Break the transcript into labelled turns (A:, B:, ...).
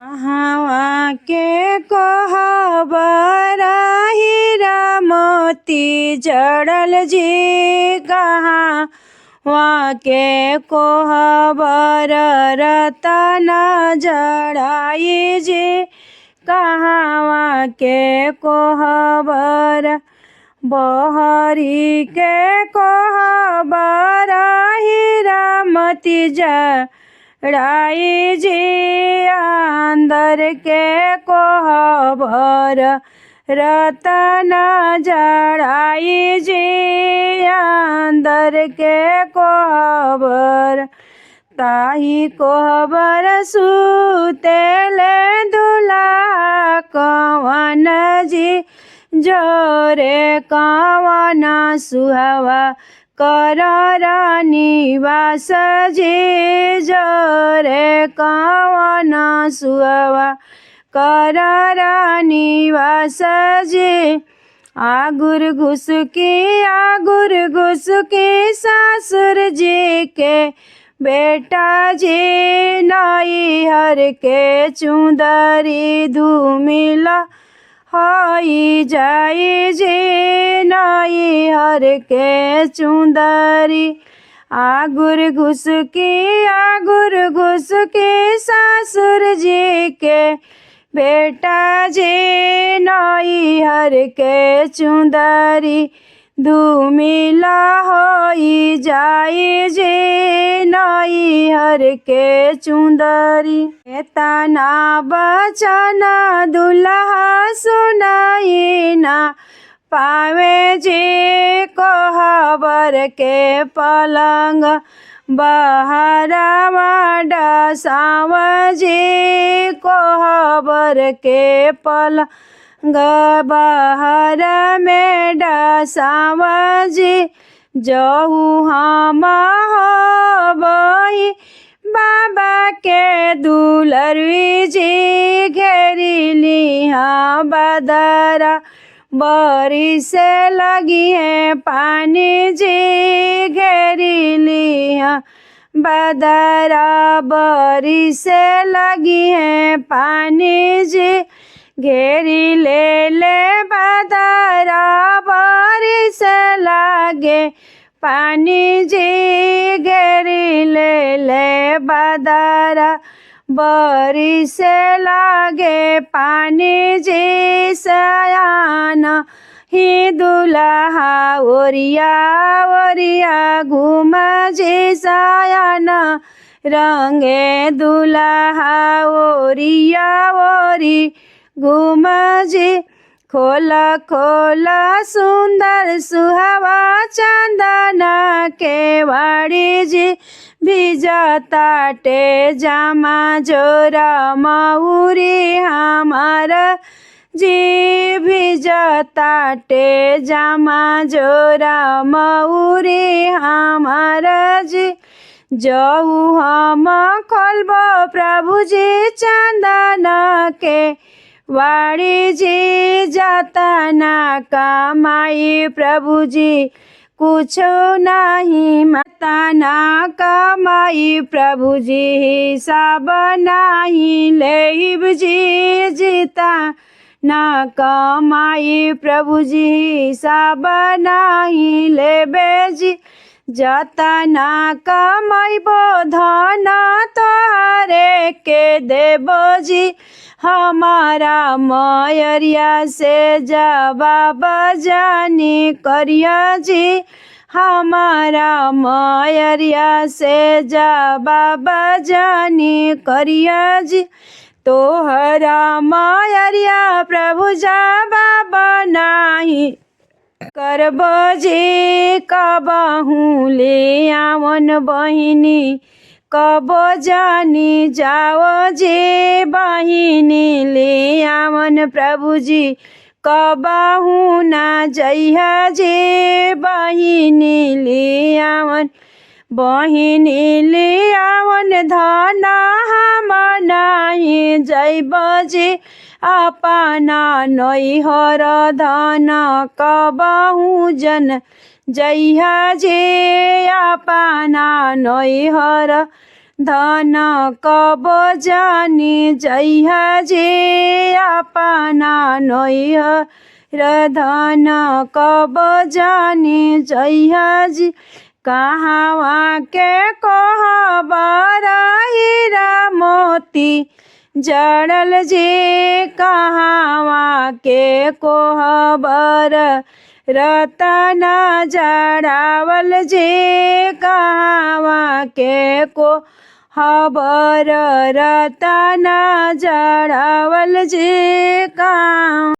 A: हवा के कोहबर हीरा मोती जड़ल जी कहाँ वहाँ के कोहबर रतन जड़ाई जी कहाँ वहाँ के कोहबर बहरी के कोहबर हीरा मोती जड़ाई जी अंदर के कोहबर रतन जड़ाई जी अंदर के कोहबर ताही कोहबर सुतेले दुल्हा कवन जी जोरे कवन सुहावा कर निवास जी जोरे कवन सुहावा कर निवास जी आगुर घुसकी ससुर जी के बेटा जी नैहर के चुंदरी धूमिला होई जाई जी नैहर के चुंदरी आगुर घुसकी ससुर जी के बेटा जी नैहर के चुंदरी धूमिला होई जाई जी नैहर के चुंदरी तना बचन दुल्हा सुनाई ना पावे जी कोहबर के पलंग बहरावा डसाव जी कोहबर के पलंग बहर में डसाव जी जहू हम होबही बाबा के दुलरवी जी घेरी लिहा बदरा बरी से लगी है पानी जी घेरी लिहा बदरा बरी से लगी है पानी जी घेरी ले बदरा बरी से लागे पानी जी घेरी ले बदरा बरी से लागे पानी जी सयान ही दुल्हा ओरिया घूम जी सयान रंगे दुल्हा ओरी घूम जी खोला सुंदर सुहावा चंदना के वाड़ी जी भिजताटे जामा जोरा मऊरी हमारा जी भिजताटे जामा जोरा मऊरी हमारा जी जऊ हम खोलब प्रभु जी चंदना के वाड़ी जी जातना कमाई प्रभु जी कुछ नहीं मताना कमाई प्रभु जी हिसाब नहीं लेब जी जीता ना कमाई प्रभु जी हिसाब नहीं लेबे जी जतना कमाइबो धन तोहरे के देबो जी हमारा मयरिया से जवाब जानी करिया जी हमारा मयरिया से जवाब जानी करिया जी तोहरा मयरिया प्रभु जवाब नाही करबो जी कबहू ले आवन बहिनी कबो जानी जाओ जी बहिनी ले आवन प्रभु जी कबहू ना जइहा जी बहिनी ले आवन बहिनी ले आवन धन हम नाही जइब जी अपना नैहर धन कबहू जन जइहा जे अपना नैहर धन कब जानी जइहा जे अपना नैहर धन कब जानी जइहा जी कहवा के कहबर हीरा मोती जड़ल जे कहवा के कोहबर रतन जड़ावल जे कहवा के कोहबर रतन जड़ावल जे कहवा।